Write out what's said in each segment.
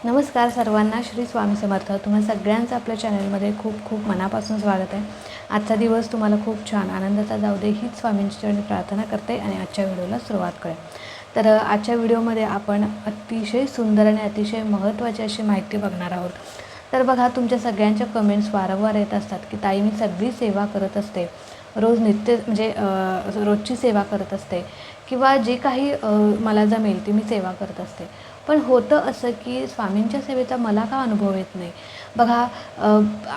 नमस्कार सर्वांना, श्री स्वामी समर्थ. तुम्हा सगळ्यांचं आपल्या चॅनलमध्ये खूप खूप मनापासून स्वागत आहे. आजचा दिवस तुम्हाला खूप छान आनंदाचा जाऊ दे हीच स्वामींची चरणी प्रार्थना करते आणि आजच्या व्हिडिओला सुरुवात करेन. तर आजच्या व्हिडिओमध्ये आपण अतिशय सुंदर आणि अतिशय महत्त्वाची अशी माहिती बघणार आहोत. तर बघा, तुमच्या सगळ्यांच्या कमेंट्स वारंवार येत असतात की ताई, मी सगळी सेवा करत असते, रोज नित्य म्हणजे रोजची सेवा करत असते किंवा जे काही मला जमेल ती मी सेवा करत असते, पण होतं असं की स्वामींच्या सेवेचा मला का अनुभव येत नाही. बघा,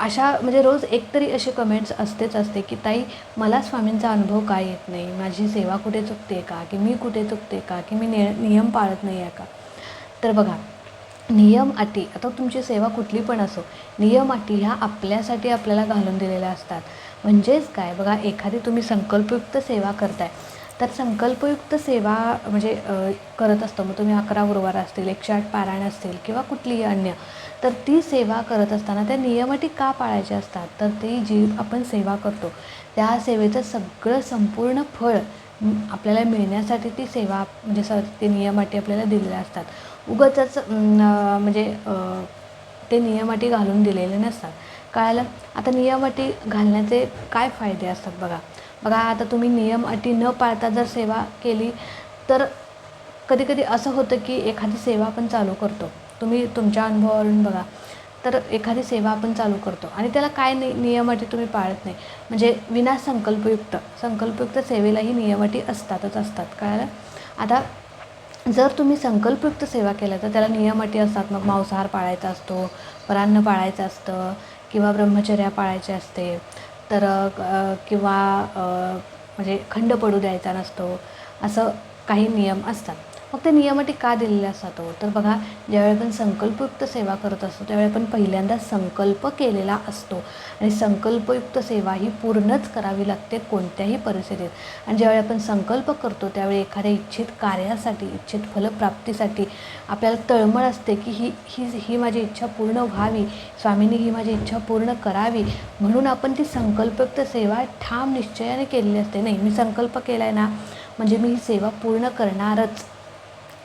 अशा म्हणजे रोज एकतरी असे कमेंट्स असते की ताई, मला स्वामींचा अनुभव का येत नाही, माझी सेवा कुठे चुकते का, की मी कुठे चुकते का, की मी नियम पाळत नाही आहे का. तर बघा, नियम अटी, आता तुमची सेवा कुठली पण असो, नियम अटी ह्या आपल्यासाठी आपल्याला घालून दिलेल्या असतात. म्हणजेच काय, बघा, एखादी तुम्ही संकल्पयुक्त सेवा करताय, तर संकल्पयुक्त सेवा म्हणजे करत असतो. मग तुम्ही 11 गुरुवार असतील, 108 पारायण असतील किंवा कुठलीही अन्य, तर ती सेवा करत असताना त्या नियम अटी का पाळायच्या असतात, तर ती जी आपण सेवा करतो त्या सेवेचं सगळं संपूर्ण फळ आपल्याला मिळण्यासाठी ती सेवा म्हणजे ते नियम अटी आपल्याला दिलेल्या असतात. उगाचच म्हणजे ते नियम अटी घालून दिलेले नसतात. कळालं. आता नियम अटी घालण्याचे काय फायदे असतात बघा. बघा, आता तुम्ही नियम अटी न पाळता जर सेवा केली तर कधी असं होतं की एखादी सेवा आपण चालू करतो, तुम्ही तुमच्या अनुभवावरून बघा, तर एखादी सेवा आपण चालू करतो आणि त्याला काय नियम अटी तुम्ही पाळत नाही, म्हणजे विना संकल्पयुक्त सेवेलाही नियम अटी असतातच असतात. कळालं. आता जर तुम्ही संकल्पयुक्त सेवा केल्या तर त्याला नियम अटी असतात. मग मांसाहार पाळायचा असतो, परान्न पाळायचं असतं किंवा ब्रह्मचर्या पाळायचे असते, तर किंवा म्हणजे खंड पडू द्यायचा नसतो, असं काही नियम असतात. मग ते नियम अटी का दिलेले असतात हो, तर बघा, ज्यावेळी आपण संकल्पयुक्त सेवा करत असतो त्यावेळी आपण पहिल्यांदा संकल्प केलेला असतो आणि संकल्पयुक्त सेवा ही पूर्णच करावी लागते कोणत्याही परिस्थितीत. आणि ज्यावेळी आपण संकल्प करतो त्यावेळी एखाद्या इच्छित कार्यासाठी, इच्छित फलप्राप्तीसाठी आपल्याला तळमळ असते की ही ही ही माझी इच्छा पूर्ण व्हावी, स्वामींनी ही माझी इच्छा पूर्ण करावी, म्हणून आपण ती संकल्पयुक्त सेवा ठाम निश्चयाने केलेली असते. नाही, मी संकल्प केला आहे ना, म्हणजे मी ही सेवा पूर्ण करणारच,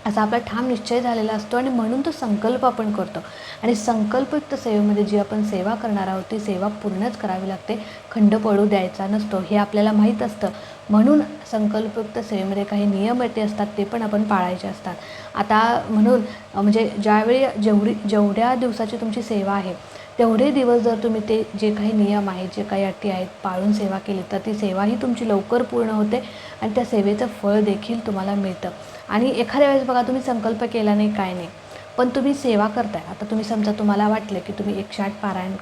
असा आपला ठाम निश्चय झालेला असतो आणि म्हणून तो संकल्प आपण करतो. आणि संकल्पयुक्त सेवेमध्ये जी आपण सेवा करणार आहोत ती सेवा पूर्णच करावी लागते, खंड पडू द्यायचा नसतो, हे आपल्याला माहीत असतं. म्हणून संकल्पयुक्त सेवेमध्ये काही नियम अटी असतात, ते पण आपण पाळायचे असतात. आता म्हणून म्हणजे ज्यावेळी जेवढ्या दिवसाची तुमची सेवा आहे तेवढे दिवस जर तुम्ही ते जे काही नियम आहेत, जे काही अटी आहेत पाळून सेवा केली तर ती सेवाही तुमची लवकर पूर्ण होते आणि त्या सेवेचं फळ देखील तुम्हाला मिळतं. आणि एखाद्या वेळेस बघा, तुम्ही संकल्प केला नाही, काय नाही, पण तुम्ही सेवा करताय. आता तुम्ही समजा तुम्हाला वाटलं की तुम्ही 108 पारायण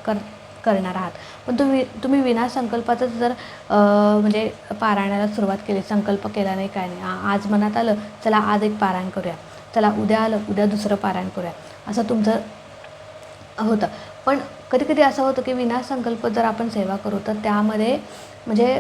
करणार आहात, पण तुम्ही विना संकल्पाचंच जर म्हणजे पारायणाला सुरुवात केली, संकल्प केला नाही, काय नाही, आज मनात आलं चला आज एक पारायण करूया, चला उद्या आलं उद्या दुसरं पारायण करूया, असं तुमचं होतं. पण कधी असं होतं की विना संकल्प जर आपण सेवा करू तर त्यामध्ये म्हणजे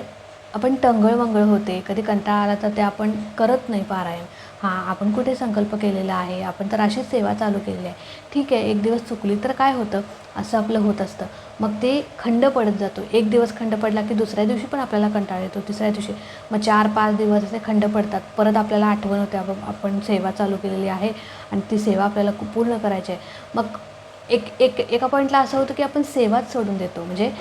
आपण टंगळमंगळ होते, कधी कंटाळा आला तर ते आपण करत नाही पारायण. हां, आपण कुठे संकल्प केलेला आहे, आपण तर अशीच सेवा चालू केलेली आहे, ठीक आहे, एक दिवस चुकली तर काय होतं, असं आपलं होत असतं. मग ते खंड पडत जातो. एक दिवस खंड पडला की दुसऱ्या दिवशी पण आपल्याला कंटाळा येतो, तिसऱ्या दिवशी, मग 4-5 दिवस असे खंड पडतात. परत आपल्याला आठवण होते आपण सेवा चालू केलेली आहे आणि ती सेवा आपल्याला पूर्ण करायची आहे. मग एका पॉईंटला असं होतं की आपण सेवाच सोडून देतो, म्हणजे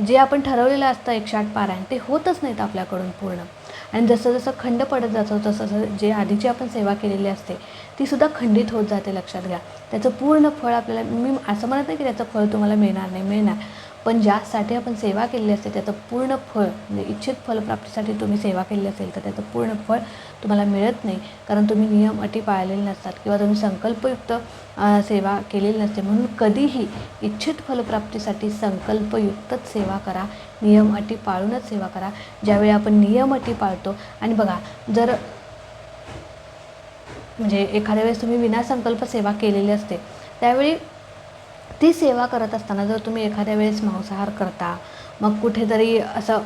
जे आपण ठरवलेलं असतं 108 पारायण ते होतच नाहीत आपल्याकडून पूर्ण. आणि जसं खंड पडत जातो तसं जे आधीची आपण सेवा केलेली असते तीसुद्धा खंडित होत जाते. लक्षात घ्या, त्याचं पूर्ण फळ आपल्याला, मी असं म्हणत नाही की त्याचं फळ तुम्हाला मिळणार नाही, मिळणार, पण ज्यासाठी आपण सेवा केलेली असते त्याचं पूर्ण फळ म्हणजे इच्छित फलप्राप्तीसाठी तुम्ही सेवा केलेली असेल तर त्याचं पूर्ण फळ तुम्हाला मिळत नाही, कारण तुम्ही नियम अटी पाळलेले नसतात किंवा तुम्ही संकल्पयुक्त सेवा केलेली नसते. म्हणून कधीही इच्छित फलप्राप्तीसाठी संकल्पयुक्तच सेवा करा, नियम अटी पाळूनच सेवा करा. ज्यावेळी आपण नियम अटी पाळतो आणि बघा, जर म्हणजे एखाद्या वेळेस तुम्ही विनासंकल्प सेवा केलेली असते त्यावेळी ती सेवा करत असताना जर तुम्ही एखाद्या वेळेस मांसाहार करता, मग कुठेतरी असं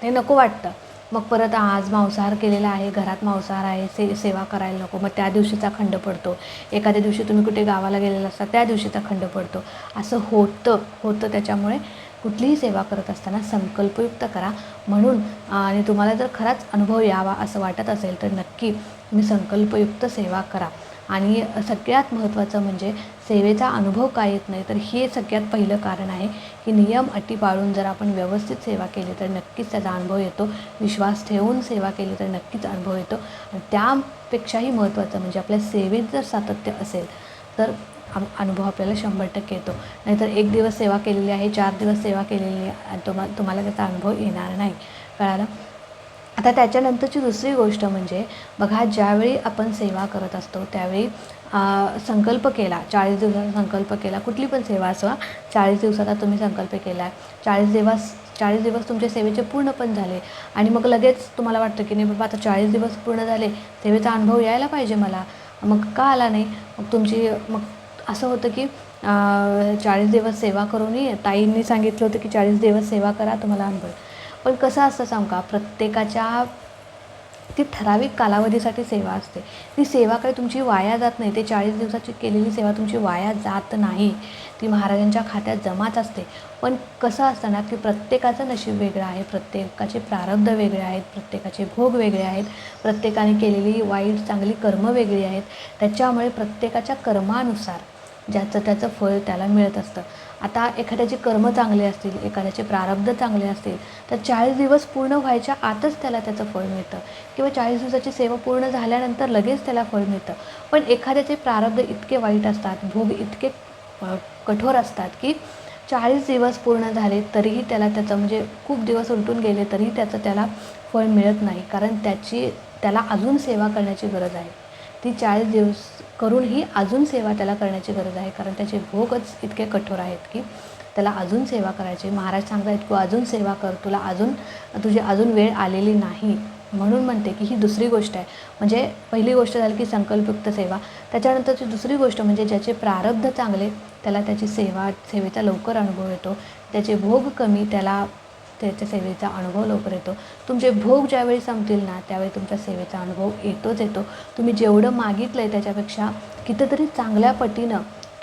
ते नको वाटतं, मग परत आज मांसाहार केलेला आहे, घरात मांसाहार आहे, सेवा करायला नको, मग त्या दिवशीचा खंड पडतो. एखाद्या दिवशी तुम्ही कुठे गावाला गेलेला असता त्या दिवशीचा खंड पडतो, असं होतं. त्याच्यामुळे कुठलीही सेवा करत असताना संकल्पयुक्त करा. म्हणून आणि तुम्हाला जर खराच अनुभव यावा असं वाटत असेल तर नक्की तुम्ही संकल्पयुक्त सेवा करा. आणि सगळ्यात महत्त्वाचं म्हणजे सेवेचा अनुभव का येत नाही, तर हे सगळ्यात पहिलं कारण आहे की नियम अटी पाळून जर आपण व्यवस्थित सेवा केली तर नक्कीच त्याचा अनुभव येतो. विश्वास ठेवून सेवा केली तर नक्कीच अनुभव येतो. आणि त्यापेक्षाही महत्त्वाचं म्हणजे आपल्या सेवेत जर सातत्य असेल तर अनुभव आपल्याला 100% येतो. नाहीतर एक दिवस सेवा केलेली आहे, 4 दिवस सेवा केलेली आहे आणि तुम्हाला त्याचा अनुभव येणार नाही. कळालं? आता त्याच्यानंतरची दुसरी गोष्ट म्हणजे बघा, ज्यावेळी आपण सेवा करत असतो त्यावेळी संकल्प केला, 40 दिवसाचा संकल्प केला, कुठली पण सेवा असो, 40 दिवसाचा तुम्ही संकल्प केला आहे, 40 दिवस तुमच्या सेवेचे पूर्ण पण झाले आणि मग लगेच तुम्हाला वाटतं की नाही बाबा आता 40 दिवस पूर्ण झाले, सेवेचा अनुभव यायला पाहिजे मला, मग का आला नाही? मग असं होतं की 40 दिवस सेवा करूनही ताईंनी सांगितलं होतं की 40 दिवस सेवा करा तुम्हाला अनुभव. पण कसं असतं सांगू का, प्रत्येकाच्या ती ठराविक कालावधीसाठी सेवा असते. ती सेवा काही तुमची वाया जात नाही. ते 40 दिवसाची केलेली सेवा तुमची वाया जात नाही. ती महाराजांच्या खात्यात जमाच असते. पण कसं असतं ना की प्रत्येकाचं नशीब वेगळं आहे, प्रत्येकाचे प्रारब्ध वेगळे आहेत, प्रत्येकाचे भोग वेगळे आहेत, प्रत्येकाने केलेली वाईट चांगली कर्म वेगळी आहेत. त्याच्यामुळे प्रत्येकाच्या कर्मानुसार ज्याचं त्याचं फळ त्याला मिळत असतं. आता एखाद्याची कर्म चांगली असतील, एखाद्याचे प्रारब्ध चांगले असतील तर 40 दिवस पूर्ण व्हायच्या आतच त्याला त्याचं फळ मिळतं किंवा 40 दिवसाची सेवा पूर्ण झाल्यानंतर लगेच त्याला फळ मिळतं. पण एखाद्याचे प्रारब्ध इतके वाईट असतात, भोग इतके कठोर असतात की 40 दिवस पूर्ण झाले तरीही त्याला त्याचं म्हणजे खूप दिवस उलटून गेले तरीही त्याला फळ मिळत नाही. कारण त्याला अजून सेवा करण्याची गरज आहे. ती 40 दिवस करूनही अजून सेवा त्याला करण्याची गरज आहे, कारण त्याचे भोगच इतके कठोर आहेत की त्याला अजून सेवा करायची. महाराज सांगतात तू अजून सेवा कर, तुझी अजून वेळ आलेली नाही. म्हणून म्हणते की ही दुसरी गोष्ट आहे. म्हणजे पहिली गोष्ट झाली की संकल्पयुक्त सेवा, त्याच्यानंतरची दुसरी गोष्ट म्हणजे ज्याचे प्रारब्ध चांगले त्याला त्याची सेवेचा लवकर अनुभव येतो. त्याचे भोग कमी त्याला त्याच्या सेवेचा अनुभव लवकर येतो. तुमचे भोग ज्यावेळी संपतील ना त्यावेळी तुमच्या सेवेचा अनुभव येतो. तुम्ही जेवढं मागितलं आहे त्याच्यापेक्षा कितीतरी चांगल्या पटीनं,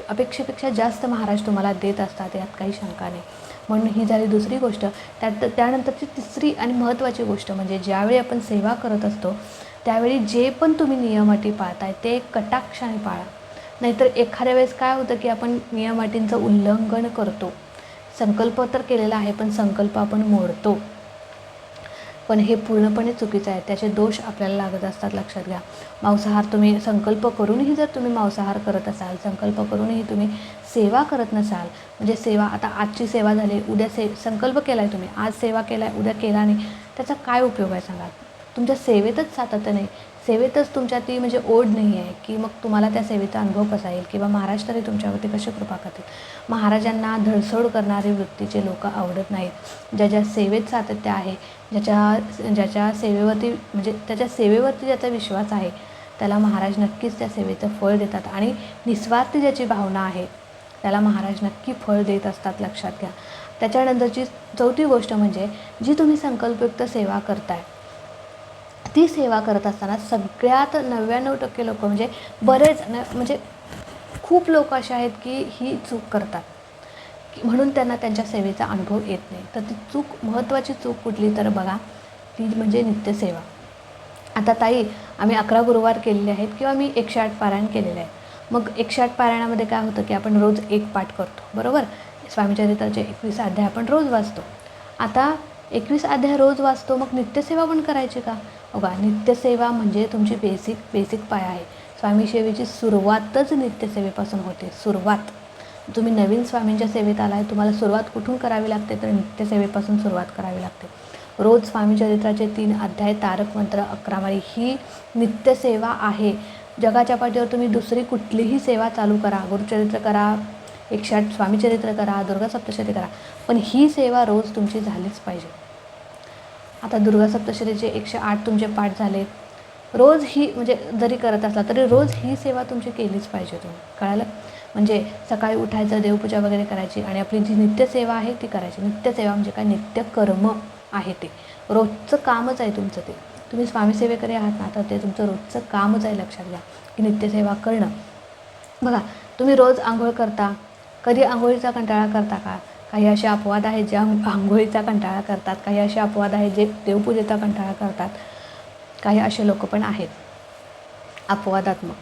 अपेक्षेपेक्षा जास्त महाराज तुम्हाला देत असतात, यात काही शंका नाही. म्हणून ही झाली दुसरी गोष्ट. त्यानंतरची तिसरी आणि महत्त्वाची गोष्ट म्हणजे ज्यावेळी आपण सेवा करत असतो त्यावेळी जे पण तुम्ही नियम अटी पाळताय ते कटाक्षाने पाळा. नाहीतर एखाद्या वेळेस काय होतं की आपण नियम अटींचं उल्लंघन करतो. संकल्प तर केलेला आहे पण संकल्प आपण मोडतो, पण हे पूर्णपणे चुकीचं आहे. त्याचे दोष आपल्याला लागत असतात, लक्षात घ्या. मांसाहार तुम्ही संकल्प करूनही जर तुम्ही मांसाहार करत असाल, संकल्प करूनही तुम्ही सेवा करत नसाल, म्हणजे सेवा आता आजची सेवा झाली, उद्या संकल्प केला आहे तुम्ही, आज सेवा केला आहे उद्या केला नाही, त्याचा काय उपयोग आहे सांगा? तुमच्या सेवेतच सातत्य नाही, सेवेतच तुमच्या ती म्हणजे ओढ नाही आहे की मग तुम्हाला त्या सेवेचा अनुभव कसा येईल किंवा महाराज तरी तुमच्यावरती कशी कृपा करतील. महाराजांना धडसोड करणारे वृत्तीचे लोक आवडत नाहीत. ज्याच्या सेवेत सातत्य आहे, ज्याच्या सेवेवरती म्हणजे त्याच्या सेवेवरती ज्याचा विश्वास आहे त्याला महाराज नक्कीच त्या सेवेचं फळ देतात. आणि निस्वार्थी ज्याची भावना आहे त्याला महाराज नक्की फळ देत असतात, लक्षात घ्या. त्याच्यानंतरची चौथी गोष्ट म्हणजे जी तुम्ही संकल्पयुक्त सेवा करताय ती सेवा करत असताना सगळ्यात 99% लोक म्हणजे म्हणजे खूप लोक असे आहेत की ही चूक करतात, म्हणून त्यांना त्यांच्या सेवेचा अनुभव येत नाही. तर ती महत्त्वाची चूक कुठली तर बघा, ती म्हणजे नित्यसेवा. आता ताई आम्ही 11 गुरुवार केलेले आहेत किंवा मी 108 पारायण केलेले आहे. मग 108 पारायणामध्ये काय होतं की आपण रोज एक पाठ करतो, बरोबर. स्वामीचरित्राचे 21 अध्याय आपण रोज वाचतो. आता 21 अध्याय रोज वाचतो, मग नित्यसेवा पण करायची का? बघा, नित्यसेवा म्हणजे तुमची बेसिक पाया आहे. स्वामी सेवेची सुरुवातच नित्यसेवेपासून होते. सुरुवात तुम्ही नवीन स्वामींच्या सेवेत आला आहे, तुम्हाला सुरुवात कुठून करावी लागते तर नित्यसेवेपासून सुरुवात करावी लागते. रोज स्वामीचरित्राचे 3 अध्याय, तारक मंत्र, 11 माळी ही नित्यसेवा आहे. जगाच्या पाठीवर तुम्ही दुसरी कुठलीही सेवा चालू करा, गुरुचरित्र करा, 108 स्वामीचरित्र करा, दुर्गा सप्तशती करा, पण ही सेवा रोज तुमची झालीच पाहिजे. आता दुर्गा सप्तशतीचे 108 तुमचे पाठ झाले, रोज ही म्हणजे जरी करत असला तरी रोज ही सेवा तुमची केलीच पाहिजे. तुम्ही कळालं? म्हणजे सकाळी उठायचं, देवपूजा वगैरे करायची आणि आपली जी नित्यसेवा आहे ती करायची. नित्यसेवा म्हणजे काय? नित्यकर्म आहे, ते रोजचं कामच आहे तुमचं. ते तुम्ही स्वामीसेवेकरी आहात ना, तर ते तुमचं रोजचं कामच आहे, लक्षात घ्या की नित्यसेवा करणं. बघा, तुम्ही रोज आंघोळ करता, कधी आंघोळीचा कंटाळा करता का? काही असे अपवाद आहेत जे आंघोळीचा कंटाळा करतात, काही असे अपवाद आहेत जे देवपूजेचा कंटाळा करतात. काही असे लोक पण आहेत अपवादात्मक.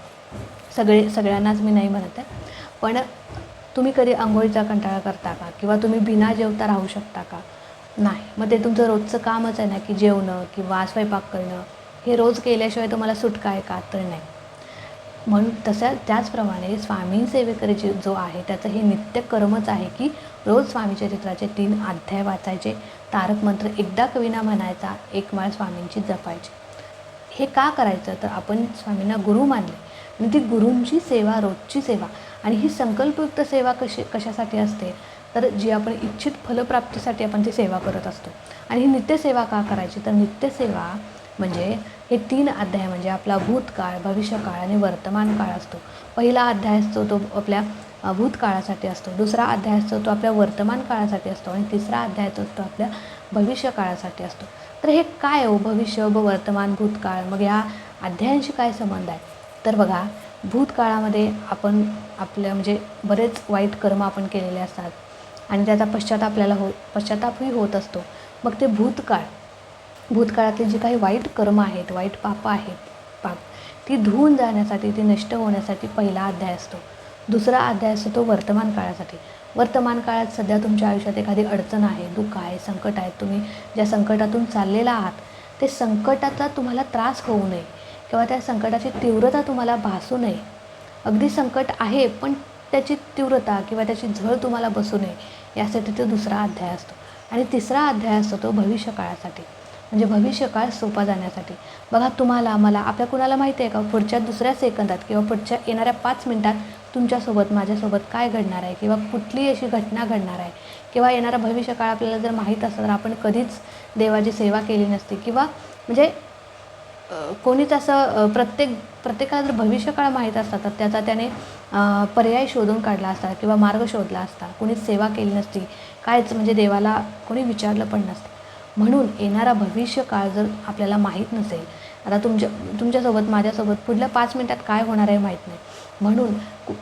सगळ्यांनाच मी नाही म्हणत आहे, पण तुम्ही कधी अंघोळीचा कंटाळा करता का? किंवा तुम्ही बिना जेवता राहू शकता का? नाही. मग ते तुमचं रोजचं कामच आहे ना, की जेवणं किंवा स्वयंपाक करणं, हे रोज केल्याशिवाय तुम्हाला सुटका आहे का? तर नाही. म्हणून त्याचप्रमाणे स्वामी सेवेकरीचे जो आहे त्याचं हे नित्यकर्मच आहे, की रोज स्वामी चरित्राचे 3 अध्याय वाचायचे, तारक मंत्र एकदा कविना म्हणायचा, एक माळ स्वामींची जपायची. हे का करायचं? तर आपण स्वामींना गुरु मानले आणि ती गुरूंची सेवा, रोजची सेवा, आणि ही संकल्पयुक्त सेवा कशासाठी असते? तर जी आपण इच्छित फलप्राप्तीसाठी आपण ती सेवा करत असतो. आणि ही नित्यसेवा का करायची? तर नित्यसेवा म्हणजे हे 3 अध्याय म्हणजे आपला भूतकाळ, भविष्यकाळ आणि वर्तमान काळ असतो. पहिला अध्याय असतो तो आपल्या भूतकाळासाठी असतो, दुसरा अध्याय असतो तो आपल्या वर्तमान काळासाठी असतो आणि तिसरा अध्याय असतो आपल्या भविष्यकाळासाठी असतो. तर हे काय हो, भविष्य, वर्तमान, भूतकाळ, मग या अध्यायांशी काय संबंध आहे? तर बघा, भूतकाळामध्ये आपण म्हणजे बरेच वाईट कर्म आपण केलेले असतात आणि त्याचा पश्चातापही होत असतो. मग ते भूतकाळातली जी काही वाईट कर्म आहेत, वाईट पाप ती धुवून जाण्यासाठी, ती नष्ट होण्यासाठी पहिला अध्याय असतो. दुसरा अध्याय असतो तो वर्तमान काळासाठी. वर्तमान काळात सध्या तुमच्या आयुष्यात एखादी अडचण आहे, दुःख आहे, संकट आहे, तुम्ही ज्या संकटातून चाललेला आहात, ते संकटाचा तुम्हाला त्रास होऊ नये किंवा त्या संकटाची तीव्रता तुम्हाला भासू नये. अगदी संकट आहे, पण त्याची तीव्रता किंवा त्याची झळ तुम्हाला बसू नये, यासाठी तो दुसरा अध्याय असतो. आणि तिसरा अध्याय असतो तो भविष्यकाळासाठी, म्हणजे भविष्यकाळ सोपा जाण्यासाठी. बघा, तुम्हाला, मला, आपल्या कुणाला माहिती आहे का पुढच्या दुसऱ्या सेकंदात किंवा पुढच्या येणाऱ्या 5 मिनिटात तुमच्यासोबत, माझ्यासोबत काय घडणार आहे किंवा कुठली अशी घटना घडणार आहे किंवा येणारा भविष्यकाळ आपल्याला जर माहीत असतं तर आपण कधीच देवाची सेवा केली नसती. किंवा म्हणजे कोणीच असं प्रत्येकाला जर भविष्यकाळ माहीत असता तर त्याने पर्याय शोधून काढला असता किंवा मार्ग शोधला असता. कोणीच सेवा केली नसती, कायच म्हणजे देवाला कोणी विचारलं पण नसतं. म्हणून येणारा भविष्यकाळ जर आपल्याला माहीत नसेल, आता तुमच्यासोबत, माझ्यासोबत पुढल्या 5 मिनिटात काय होणार आहे माहीत नाही. म्हणून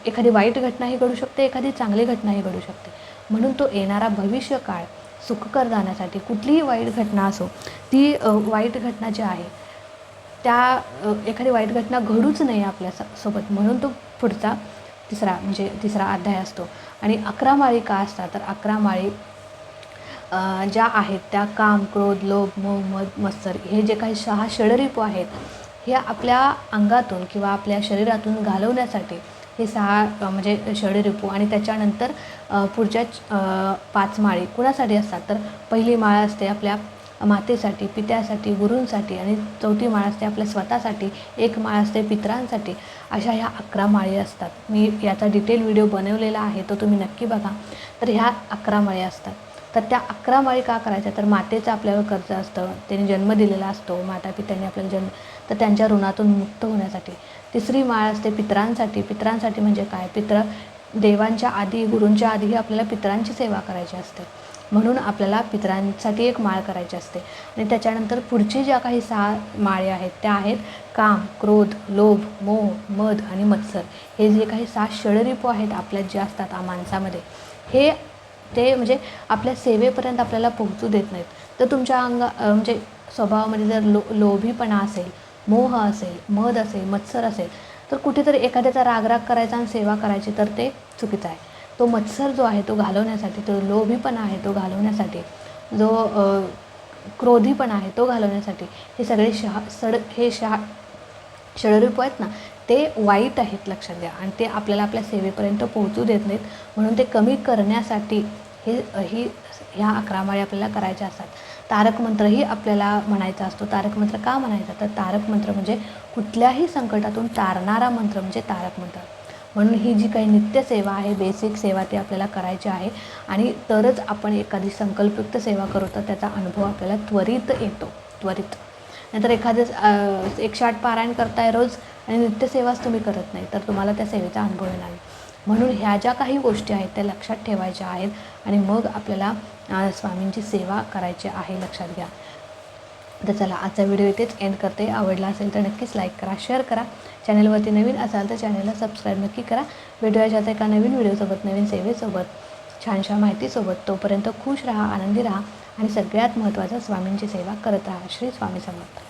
एखादी वाईट घटनाही घडू शकते, एखादी चांगली घटनाही घडू शकते. म्हणून तो येणारा भविष्यकाळ सुखकर जाण्यासाठी, कुठलीही वाईट घटना असो, ती वाईट घटना जी आहे त्या एखादी वाईट घटना घडूच नाही आपल्यासोबत, म्हणून तो पुढचा तिसरा अध्याय असतो. आणि 11 माळी का असतात? तर 11 माळी ज्या आहेत त्या काम, क्रोध, लोभ, मोह, मद, मत्सर हे जे काही 6 षडरिपू आहेत, हे आपल्या अंगातून किंवा आपल्या शरीरातून घालवण्यासाठी हे 6 म्हणजे षडरिपू. आणि त्याच्यानंतर पुढच्या 5 माळी कुणासाठी असतात? तर पहिली माळ असते आपल्या मातेसाठी, पित्यासाठी, गुरूंसाठी, आणि 4थी माळ असते आपल्या स्वतःसाठी, 1 माळ असते पितरांसाठी. अशा ह्या 11 माळी असतात. मी याचा डिटेल व्हिडिओ बनवलेला आहे, तो तुम्ही नक्की बघा. तर ह्या 11 माळी असतात. तर त्या 11 माळी का करायच्या? तर मातेचं आपल्यावर कर्ज असतं, त्यांनी जन्म दिलेला असतो, मातापित्यांनी आपल्याला तर त्यांच्या ऋणातून मुक्त होण्यासाठी. तिसरी माळ असते पितरांसाठी म्हणजे काय? देवांच्या आधी, गुरूंच्या आधी आपल्याला पितरांची सेवा करायची असते, म्हणून आपल्याला पितरांसाठी 1 माळ करायची असते. आणि त्याच्यानंतर पुढची ज्या काही 6 माळी आहेत त्या आहेत काम, क्रोध, लोभ, मोह, मद आणि मत्सर. हे जे काही 6 षडरिपू आहेत आपल्यात जे असतात माणसामध्ये, ते म्हणजे आपल्या सेवेपर्यंत आपल्याला पोहोचू देत नाहीत. तर तुमच्या म्हणजे स्वभावामध्ये जर लोभीपणा असेल, मोह असेल, मद असेल, मत्सर असेल, तर कुठेतरी एखाद्याचा राग करायचा आणि सेवा करायची, तर ते चुकीचं आहे. तो मत्सर जो आहे तो घालवण्यासाठी, तो लोभीपणा आहे तो घालवण्यासाठी, जो क्रोधीपणा आहे तो घालवण्यासाठी हे सगळे षडरिपू आहेत ना, ते वाईट आहेत, लक्षात घ्या. आणि ते आपल्याला आपल्या सेवेपर्यंत पोहोचू देत नाहीत. म्हणून ते कमी करण्यासाठी ह्या 11 माळी आपल्याला करायच्या असतात. तारक मंत्रही आपल्याला म्हणायचा असतो. तारक मंत्र का म्हणायचा? तर तारक मंत्र म्हणजे कुठल्याही संकटातून तारणारा मंत्र म्हणजे तारक मंत्र. म्हणून ही जी काही नित्यसेवा आहे, बेसिक सेवा, ती आपल्याला करायची आहे. आणि तरच आपण एखादी संकल्पयुक्त सेवा करू तर त्याचा अनुभव आपल्याला त्वरित येतो. नाहीतर एखादं 108 पारायण करताय रोज आणि नित्यसेवाच तुम्ही करत नाही, तर तुम्हाला त्या सेवेचा अनुभव येणार नाही. म्हणून ह्या ज्या काही गोष्टी आहेत त्या लक्षात ठेवायच्या आहेत आणि मग आपल्याला स्वामींची सेवा करायची आहे, लक्षात घ्या. तर चला, आजचा व्हिडिओ इथेच एंड करते. आवडला असेल तर नक्कीच लाईक करा, शेअर करा. चॅनलवरती नवीन असाल तर चॅनलला सबस्क्राईब नक्की करा. भेटूया अशाच एका नवीन व्हिडिओसोबत, नवीन सेवेसोबत, छानशा माहितीसोबत. तोपर्यंत खुश राहा, आनंदी राहा आणि सगळ्यात महत्त्वाचं, स्वामींची सेवा करत राहा. श्री स्वामी समर्थ.